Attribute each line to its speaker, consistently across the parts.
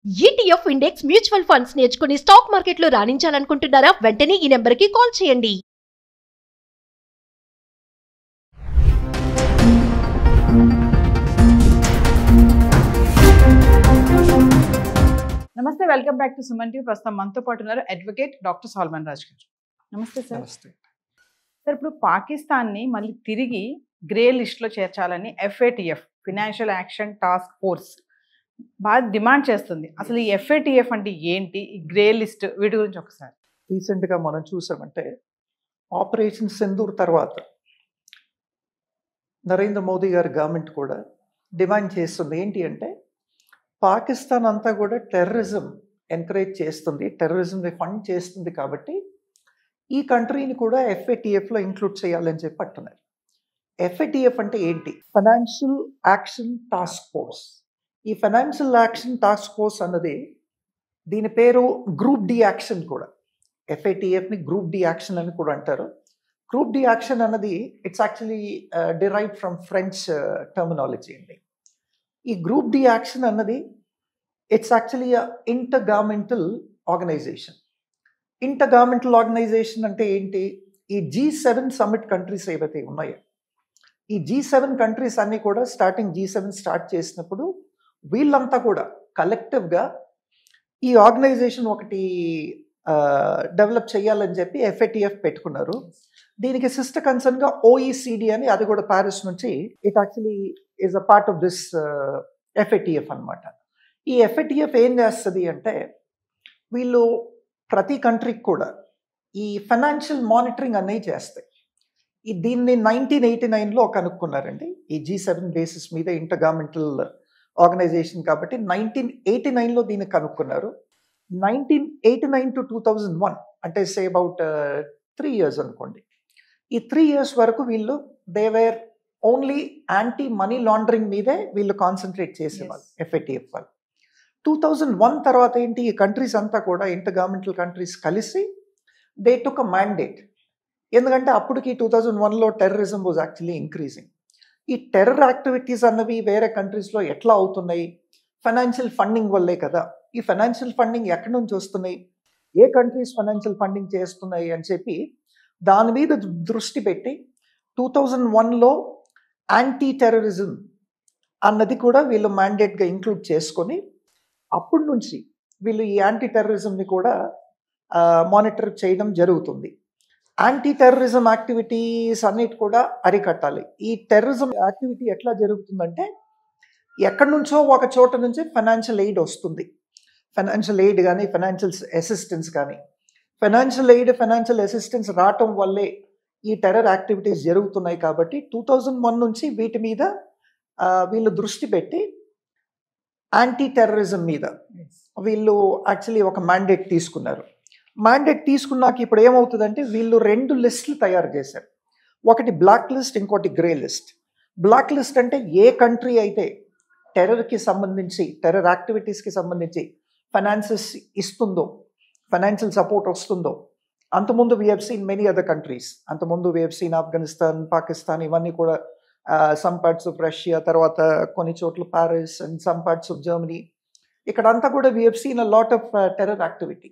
Speaker 1: ETF index mutual funds నేర్చుకుని stock మార్కెట్లో రాణించాలనుకుంటున్నారా? వెంటనే ఈ నెంబర్కి కాల్ చేయండి.
Speaker 2: నమస్తే, welcome back to Suman TV. ప్రస్తుతం మనతో పాటు ఉన్నారు అడ్వకేట్ డాక్టర్ సల్మాన్ రాజ్ గారు. నమస్తే సార్.
Speaker 3: నమస్తే.
Speaker 2: సార్, ఇప్పుడు పాకిస్తాన్ని మళ్ళీ తిరిగి గ్రే లిస్ట్లో చేర్చాలని FATF financial action task force బాగా డిమాండ్ చేస్తుంది. అసలు ఈ FATF అంటే ఏంటి, ఈ గ్రే లిస్ట్, వీటి గురించి ఒకసారి.
Speaker 3: రీసెంట్గా మనం చూసామంటే ఆపరేషన్ సింధూర్ తర్వాత నరేంద్ర మోదీ గారి గవర్నమెంట్ కూడా డిమాండ్ చేస్తుంది ఏంటి అంటే పాకిస్తాన్ అంతా కూడా టెర్రరిజం ఎంకరేజ్ చేస్తుంది, టెర్రరిజంని ఫండ్ చేస్తుంది, కాబట్టి ఈ కంట్రీని కూడా FATFలో ఇంక్లూడ్ చేయాలని చెప్పి అంటున్నారు. FATF అంటే ఏంటి? Financial action task force. ఈ ఫైనాన్షియల్ యాక్షన్ టాస్క్ ఫోర్స్ అన్నది దీని పేరు గ్రూప్ డి యాక్షన్ కూడా. FATFని గ్రూప్ డి యాక్షన్ అని కూడా అంటారు. గ్రూప్ డి యాక్షన్ అన్నది it's actually derive from French terminology అండి. ఈ గ్రూప్ డి యాక్షన్ అన్నది it's actually intergovernmental organisation. Intergovernmental organisation అంటే ఏంటి? ఈ G7 సమ్మిట్ కంట్రీస్ ఏవైతే ఉన్నాయో, ఈ G7 కంట్రీస్ అన్నీ కూడా స్టార్టింగ్ G7 స్టార్ట్ చేసినప్పుడు వీళ్ళంతా కూడా కలెక్టివ్గా ఈ ఆర్గనైజేషన్ ఒకటి డెవలప్ చేయాలని చెప్పి FATF పెట్టుకున్నారు. దీనికి సిస్టర్ కన్సర్న్గా OECD అని, అది కూడా ప్యారిస్ నుంచి, it actually is a part of this FATF అనమాట. ఈ FATF ఏం చేస్తుంది అంటే వీళ్ళు ప్రతి కంట్రీకి కూడా ఈ ఫైనాన్షియల్ మానిటరింగ్ అనేది చేస్తాయి. దీన్ని 1989లో కనుక్కున్నారండి. ఈ G7 బేసిస్ మీద ఇంటర్ గవర్నమెంటల్ ఆర్గనైజేషన్ కాబట్టి 1989లో దీన్ని కనుక్కున్నారు. 1989 to 2001 అంటే సే అబౌట్ 3 years అనుకోండి. ఈ 3 years వరకు వీళ్ళు they were only anti money laundering మీదే వీళ్ళు కాన్సన్ట్రేట్ చేసేవాళ్ళు, FATF వాళ్ళు. 2001 తర్వాత ఏంటి, ఈ కంట్రీస్ అంతా కూడా ఇంటర్ గవర్నమెంటల్ కంట్రీస్ కలిసి దే టుక్ అ మ్యాండేట్. ఎందుకంటే అప్పటికి 2001లో టెర్రరిజం వాజ్ యాక్చువల్లీ ఇంక్రీజింగ్. ఈ టెర్రర్ యాక్టివిటీస్ అన్నవి వేరే కంట్రీస్లో ఎట్లా అవుతున్నాయి? ఫైనాన్షియల్ ఫండింగ్ వల్లే కదా. ఈ ఫైనాన్షియల్ ఫండింగ్ ఎక్కడి నుంచి వస్తున్నాయి, ఏ కంట్రీస్ ఫైనాన్షియల్ ఫండింగ్ చేస్తున్నాయి అని చెప్పి దాని మీద దృష్టి పెట్టి 2001లో యాంటీ టెర్రరిజం అన్నది కూడా వీళ్ళు మ్యాండేట్గా ఇంక్లూడ్ చేసుకొని అప్పటి నుంచి వీళ్ళు ఈ యాంటీ టెర్రరిజంని కూడా మానిటర్ చేయడం జరుగుతుంది. యాంటీ టెర్రరిజం యాక్టివిటీస్ అన్నిటి కూడా అరికట్టాలి. ఈ టెర్రరిజం యాక్టివిటీ ఎట్లా జరుగుతుందంటే ఎక్కడి నుంచో ఒక చోట నుంచి ఫైనాన్షియల్ ఎయిడ్ వస్తుంది. ఫైనాన్షియల్ ఎయిడ్ కానీ, ఫైనాన్షియల్ అసిస్టెన్స్ కానీ, ఫైనాన్షియల్ అసిస్టెన్స్ రావటం వల్లే ఈ టెర్రర్ యాక్టివిటీస్ జరుగుతున్నాయి. కాబట్టి 2001 నుంచి వీటి మీద వీళ్ళు దృష్టి పెట్టి యాంటీ టెర్రరిజం మీద వీళ్ళు యాక్చువల్లీ ఒక మ్యాండేట్ తీసుకున్నారు. మ్యాండేట్ తీసుకున్నాక ఇప్పుడు ఏమవుతుందంటే వీళ్ళు 2 లిస్టులు తయారు చేశారు. ఒకటి బ్లాక్ లిస్ట్, ఇంకోటి గ్రే లిస్ట్. బ్లాక్ లిస్ట్ అంటే ఏ కంట్రీ అయితే టెర్రర్కి సంబంధించి, టెర్రర్ యాక్టివిటీస్కి సంబంధించి ఫైనాన్సెస్ ఇస్తుందో, ఫైనాన్షియల్ సపోర్ట్ వస్తుందో. అంతకుముందు we have seen many other countries. అంతకుముందు we have seen Afghanistan, Pakistan, ఇవన్నీ కూడా సమ్ పార్ట్స్ ఆఫ్ రష్యా, తర్వాత కొన్ని చోట్ల Paris and some parts of Germany. ఇక్కడంతా కూడా we have seen a lot of terror activity.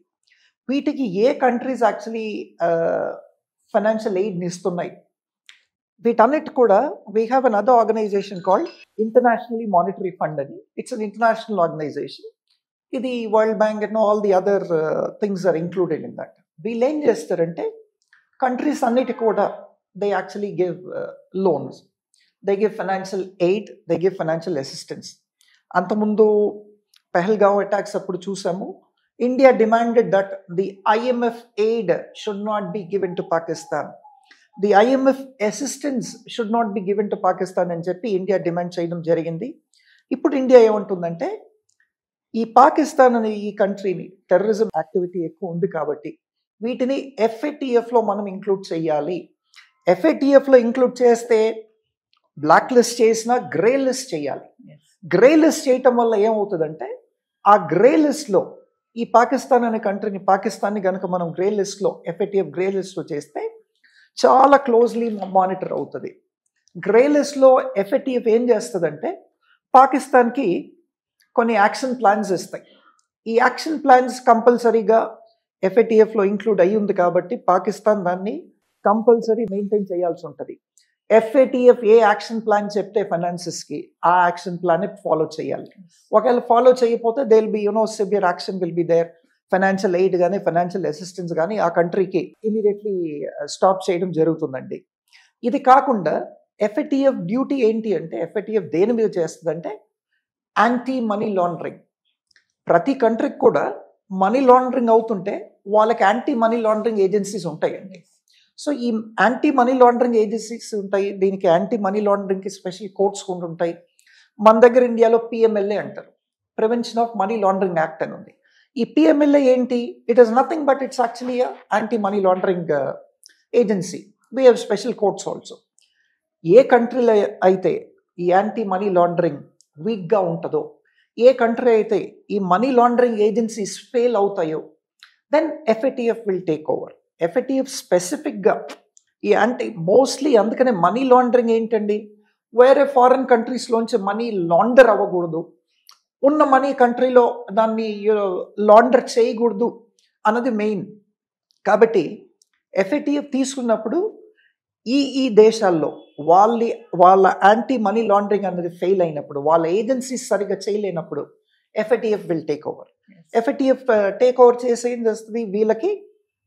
Speaker 3: వీటికి ఏ కంట్రీస్ యాక్చువల్లీ ఫైనాన్షియల్ ఎయిడ్ని ఇస్తున్నాయి, వీటన్నిటి కూడా we have an other organisation called internationally monetary fund అని. It's an international organisation. ఇది world bank and all the other things are included in that. వీళ్ళు ఏం చేస్తారంటే కంట్రీస్ అన్నిటి కూడా they actually give loans, they give financial aid, they give financial assistance. అంతకుముందు Pahalgam attacks అప్పుడు చూసాము. India demanded that the IMF aid should not be given to Pakistan. The IMF assistance should not be given to Pakistan అని చెప్పి India demand చేయడం జరిగింది. ఇప్పుడు India ఏమంటుందంటే ఈ పాకిస్తాన్ అనే ఈ కంట్రీని టెర్రరిజం యాక్టివిటీ ఎక్కువ ఉంది కాబట్టి వీటిని FATFలో మనం ఇంక్లూడ్ చేయాలి. FATFలో ఇంక్లూడ్ చేస్తే బ్లాక్ లిస్ట్ చేసినా గ్రే లిస్ట్ చేయాలి. గ్రే లిస్ట్ చేయటం వల్ల ఏమవుతుందంటే ఆ గ్రే లిస్ట్లో ఈ పాకిస్తాన్ అనే కంట్రీని, పాకిస్తాన్ని కనుక మనం గ్రే లిస్ట్లో, FATF గ్రే లిస్ట్లో చేస్తే చాలా క్లోజ్లీ మానిటర్ అవుతుంది. గ్రే లిస్ట్లో FATF ఏం చేస్తుందంటే పాకిస్తాన్కి కొన్ని యాక్షన్ ప్లాన్స్ ఇస్తాయి. ఈ యాక్షన్ ప్లాన్స్ కంపల్సరీగా FATFలో ఇంక్లూడ్ అయ్యి ఉంది కాబట్టి పాకిస్తాన్ దాన్ని కంపల్సరీ మెయింటైన్ చేయాల్సి ఉంటుంది. FATF ఏ యాక్షన్ ప్లాన్ చెప్తే ఫైనాన్సెస్కి ఆ యాక్షన్ ప్లాన్ ఫాలో చేయాలి. ఒకవేళ ఫాలో చేయకపోతే they will be severe action will be there. Financial aid కానీ ఫైనాన్షియల్ అసిస్టెన్స్ కానీ ఆ కంట్రీకి ఇమీడియట్లీ స్టాప్ చేయడం జరుగుతుందండి. ఇది కాకుండా FATF డ్యూటీ ఏంటి అంటే FATF దేని మీద చేస్తుందంటే యాంటీ మనీ లాండరింగ్. ప్రతి కంట్రీకి కూడా మనీ లాండరింగ్ అవుతుంటే వాళ్ళకి యాంటీ మనీ లాండరింగ్ ఏజెన్సీస్ ఉంటాయండి. సో ఈ యాంటీ మనీ లాండరింగ్ ఏజెన్సీస్ ఉంటాయి. దీనికి యాంటీ మనీ లాండరింగ్కి స్పెషల్ కోర్ట్స్ కూడా ఉంటాయి. మన దగ్గర ఇండియాలో PMLA అంటారు, prevention of money laundering act అని ఉంది. ఈ PMLA ఏంటి? It is nothing but it's actually anti money laundering agency. We have special courts also. ఏ కంట్రీలో అయితే ఈ యాంటీ మనీ లాండరింగ్ వీక్గా ఉంటుందో, ఏ కంట్రీ అయితే ఈ మనీ లాండరింగ్ ఏజెన్సీస్ ఫెయిల్ అవుతాయో, then FATF will take over. FATF స్పెసిఫిక్గా ఈ మోస్ట్లీ అందుకనే మనీ లాండరింగ్ ఏంటండి, వేరే ఫారిన్ కంట్రీస్లోంచి మనీ లాండర్ అవ్వకూడదు, ఉన్న మనీ కంట్రీలో దాన్ని లాండర్ చేయకూడదు అన్నది మెయిన్. కాబట్టి FATF తీసుకున్నప్పుడు ఈ దేశాల్లో వాళ్ళ యాంటీ మనీ లాండరింగ్ అనేది ఫెయిల్ అయినప్పుడు, వాళ్ళ ఏజెన్సీస్ సరిగ్గా చేయలేనప్పుడు FATF will take over. FATF take over చేసి ఏం చేస్తుంది, వీళ్ళకి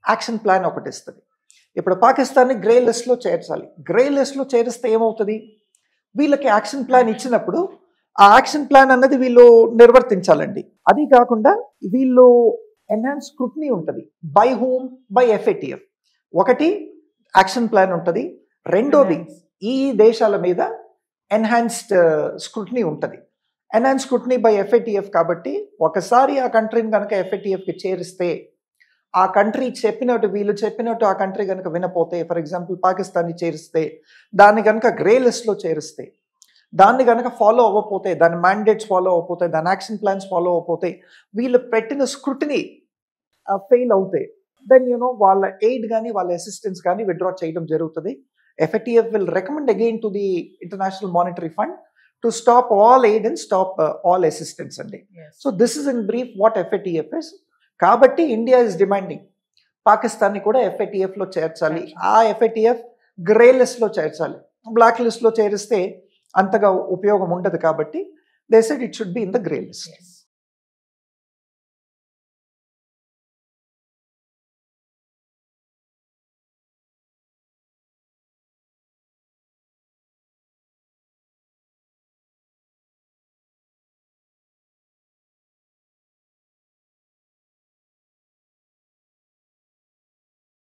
Speaker 3: యాక్షన్ ప్లాన్ ఒకటి ఇస్తుంది. ఇప్పుడు పాకిస్తాన్ని గ్రే లిస్ట్లో చేర్చాలి. గ్రే లిస్ట్లో చేరిస్తే ఏమవుతుంది, వీళ్ళకి యాక్షన్ ప్లాన్ ఇచ్చినప్పుడు ఆ యాక్షన్ ప్లాన్ అన్నది వీళ్ళు నిర్వర్తించాలండి. అది కాకుండా వీళ్ళు ఎన్హాన్స్ స్క్రూటినీ ఉంటుంది. By whom? By FATF. ఒకటి యాక్షన్ ప్లాన్ ఉంటుంది, రెండోది ఈ దేశాల మీద ఎన్హాన్స్డ్ స్క్రూటినీ ఉంటుంది. ఎన్హాన్స్ స్క్రూటినీ బై FATF కాబట్టి ఒకసారి ఆ కంట్రీని కనుక FATFకి చేరిస్తే, ఆ కంట్రీ చెప్పినట్టు వీళ్ళు చెప్పినట్టు ఆ కంట్రీ కనుక వినపోతే, ఫర్ ఎగ్జాంపుల్ పాకిస్తాన్ని చేరిస్తే, దాన్ని కనుక గ్రే లిస్ట్లో చేరిస్తే, దాన్ని కనుక ఫాలో అవ్వకపోతే, దాని మ్యాండేట్స్ ఫాలో అవ్వకపోతే, దాని యాక్షన్ ప్లాన్స్ ఫాలో అవ్వకపోతే, వీళ్ళు పెట్టిన స్క్రూటినీ ఫెయిల్ అవుతాయి, దెన్ వాళ్ళ ఎయిడ్ కానీ వాళ్ళ అసిస్టెన్స్ కానీ విత్డ్రా చేయడం జరుగుతుంది. FATF will recommend again to the international monetary fund to stop all aid and stop all assistance అండి. So this is in brief what FATF ఇస్. కాబట్టి ఇండియా ఇస్ డిమాండింగ్ పాకిస్తాన్ని కూడా FATFలో చేర్చాలి. ఆ FATF గ్రే లిస్ట్లో చేర్చాలి. బ్లాక్ లిస్ట్లో చేరిస్తే అంతగా ఉపయోగం ఉండదు కాబట్టి they said it should be in the grey list.